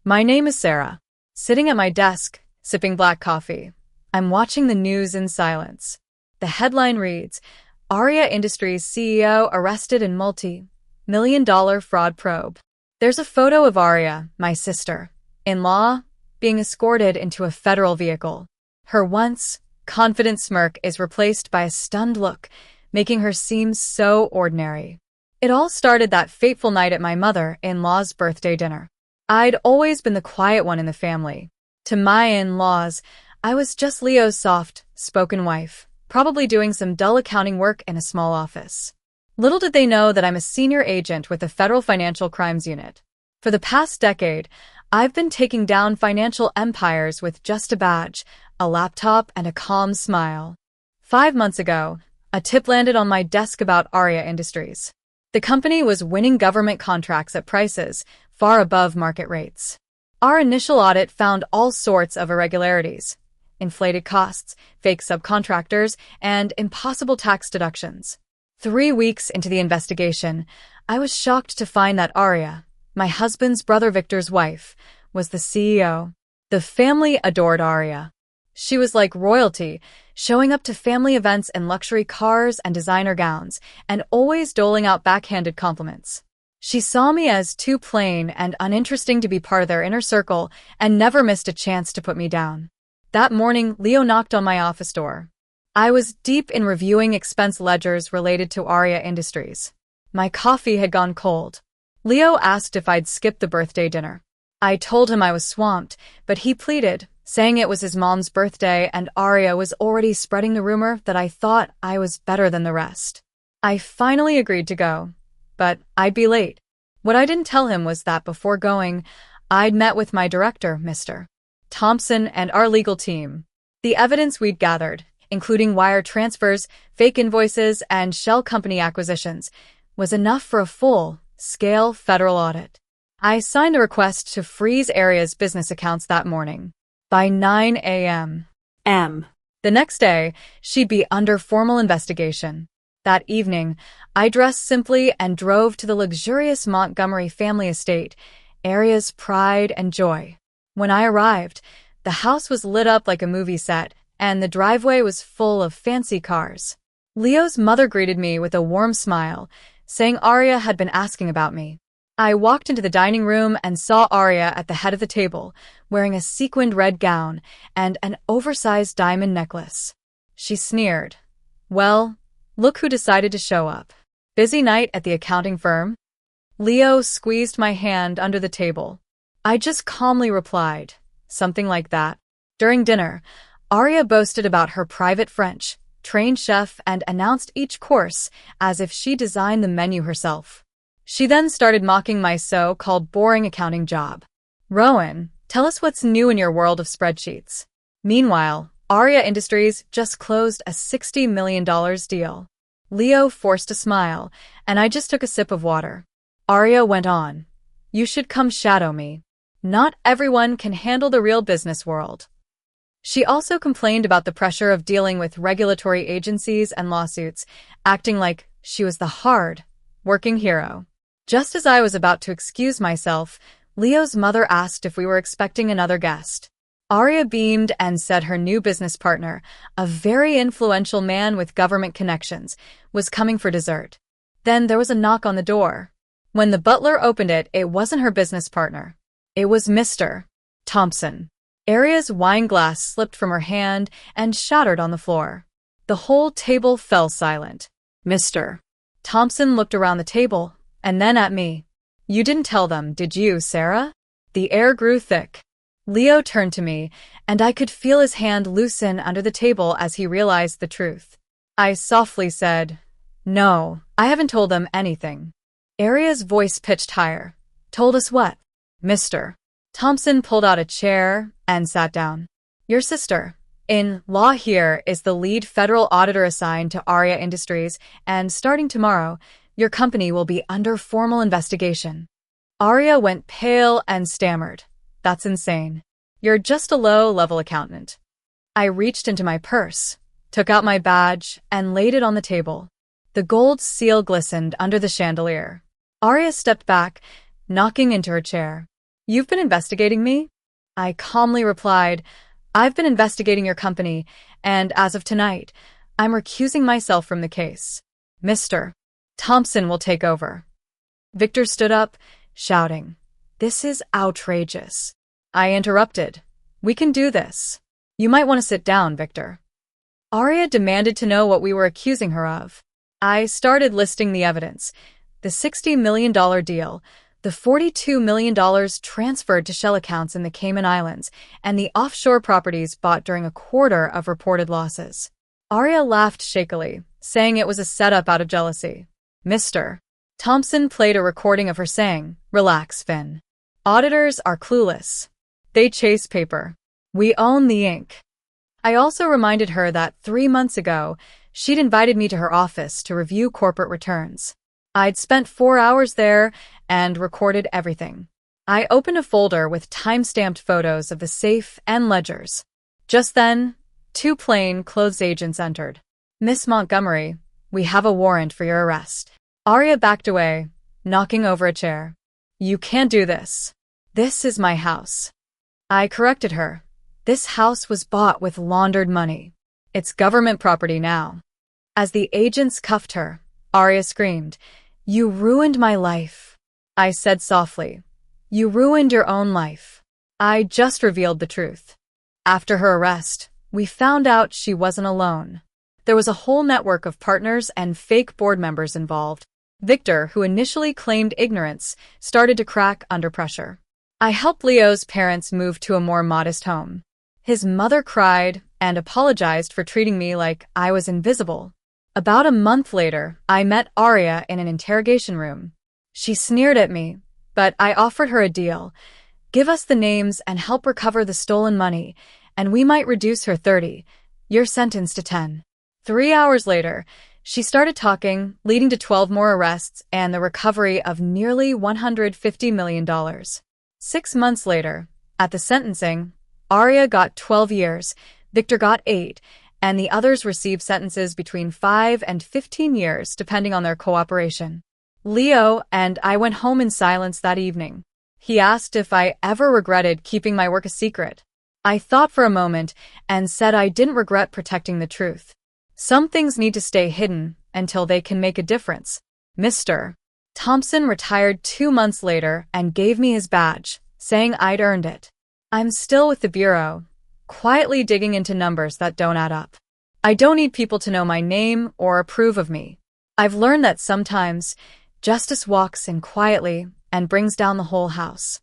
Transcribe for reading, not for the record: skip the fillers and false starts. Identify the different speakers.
Speaker 1: My name is Sarah. Sitting at my desk, sipping black coffee. I'm watching the news in silence. The headline reads, Aria Industries CEO arrested in multi-million-dollar fraud probe. There's a photo of Aria, my sister-in-law, being escorted into a federal vehicle. Her once confident smirk is replaced by a stunned look, making her seem so ordinary. It all started that fateful night at my mother-in-law's birthday dinner. I'd always been the quiet one in the family. To my in-laws, I was just Leo's soft-spoken wife, probably doing some dull accounting work in a small office. Little did they know that I'm a senior agent with the Federal Financial Crimes Unit. For the past decade, I've been taking down financial empires with just a badge, a laptop, and a calm smile. 5 months ago, a tip landed on my desk about Aria Industries. The company was winning government contracts at prices far above market rates. Our initial audit found all sorts of irregularities: inflated costs, fake subcontractors, and impossible tax deductions. 3 weeks into the investigation, I was shocked to find that Aria, my husband's brother Victor's wife, was the CEO. The family adored Aria. She was like royalty, showing up to family events in luxury cars and designer gowns, and always doling out backhanded compliments. She saw me as too plain and uninteresting to be part of their inner circle and never missed a chance to put me down. That morning, Leo knocked on my office door. I was deep in reviewing expense ledgers related to Aria Industries. My coffee had gone cold. Leo asked if I'd skipped the birthday dinner. I told him I was swamped, but he pleaded, saying it was his mom's birthday and Aria was already spreading the rumor that I thought I was better than the rest. I finally agreed to go, but I'd be late. What I didn't tell him was that before going, I'd met with my director, Mr. Thompson, and our legal team. The evidence we'd gathered, including wire transfers, fake invoices, and shell company acquisitions, was enough for a full-scale federal audit. I signed a request to freeze Aria's business accounts that morning. By 9 a.m. The next day, she'd be under formal investigation. That evening, I dressed simply and drove to the luxurious Montgomery family estate, Aria's pride and joy. When I arrived, the house was lit up like a movie set, and the driveway was full of fancy cars. Leo's mother greeted me with a warm smile, saying Aria had been asking about me. I walked into the dining room and saw Aria at the head of the table, wearing a sequined red gown and an oversized diamond necklace. She sneered. Well, look who decided to show up. Busy night at the accounting firm? Leo squeezed my hand under the table. I just calmly replied, something like that. During dinner, Aria boasted about her private French, trained chef, and announced each course as if she designed the menu herself. She then started mocking my so-called boring accounting job. Rowan, tell us what's new in your world of spreadsheets. Meanwhile, Aria Industries just closed a $60 million deal. Leo forced a smile, and I just took a sip of water. Aria went on. You should come shadow me. Not everyone can handle the real business world. She also complained about the pressure of dealing with regulatory agencies and lawsuits, acting like she was the hard-working hero. Just as I was about to excuse myself, Leo's mother asked if we were expecting another guest. Aria beamed and said her new business partner, a very influential man with government connections, was coming for dessert. Then there was a knock on the door. When the butler opened it, it wasn't her business partner. It was Mr. Thompson. Aria's wine glass slipped from her hand and shattered on the floor. The whole table fell silent. Mr. Thompson looked around the table, and then at me. You didn't tell them, did you, Sarah? The air grew thick. Leo turned to me, and I could feel his hand loosen under the table as he realized the truth. I softly said, No, I haven't told them anything. Aria's voice pitched higher. Told us what? Mr. Thompson pulled out a chair and sat down. Your sister-in-law here is the lead federal auditor assigned to Aria Industries, and starting tomorrow, your company will be under formal investigation. Aria went pale and stammered. That's insane. You're just a low-level accountant. I reached into my purse, took out my badge, and laid it on the table. The gold seal glistened under the chandelier. Aria stepped back, knocking into her chair. You've been investigating me? I calmly replied, I've been investigating your company, and as of tonight, I'm recusing myself from the case. Mr. Thompson will take over. Victor stood up, shouting, This is outrageous. I interrupted. We can do this. You might want to sit down, Victor. Arya demanded to know what we were accusing her of. I started listing the evidence. The $60 million deal, the $42 million transferred to shell accounts in the Cayman Islands, and the offshore properties bought during a quarter of reported losses. Arya laughed shakily, saying it was a setup out of jealousy. Mr. Thompson played a recording of her saying, Relax, Finn. Auditors are clueless. They chase paper. We own the ink. I also reminded her that 3 months ago, she'd invited me to her office to review corporate returns. I'd spent 4 hours there and recorded everything. I opened a folder with time-stamped photos of the safe and ledgers. Just then, 2 plain-clothes agents entered. Miss Montgomery, we have a warrant for your arrest. Arya backed away, knocking over a chair. You can't do this. This is my house. I corrected her. This house was bought with laundered money. It's government property now. As the agents cuffed her, Arya screamed, You ruined my life. I said softly, You ruined your own life. I just revealed the truth. After her arrest, we found out she wasn't alone. There was a whole network of partners and fake board members involved. Victor, who initially claimed ignorance, started to crack under pressure. I helped Leo's parents move to a more modest home. His mother cried and apologized for treating me like I was invisible. About a month later, I met Arya in an interrogation room. She sneered at me, but I offered her a deal. Give us the names and help recover the stolen money, and we might reduce her 30-year sentence to 10. 3 hours later, she started talking, leading to 12 more arrests and the recovery of nearly $150 million. 6 months later, at the sentencing, Arya got 12 years, Victor got 8, and the others received sentences between 5 and 15 years depending on their cooperation. Leo and I went home in silence that evening. He asked if I ever regretted keeping my work a secret. I thought for a moment and said I didn't regret protecting the truth. Some things need to stay hidden until they can make a difference. Mr. Thompson retired 2 months later and gave me his badge, saying I'd earned it. I'm still with the Bureau, quietly digging into numbers that don't add up. I don't need people to know my name or approve of me. I've learned that sometimes justice walks in quietly and brings down the whole house.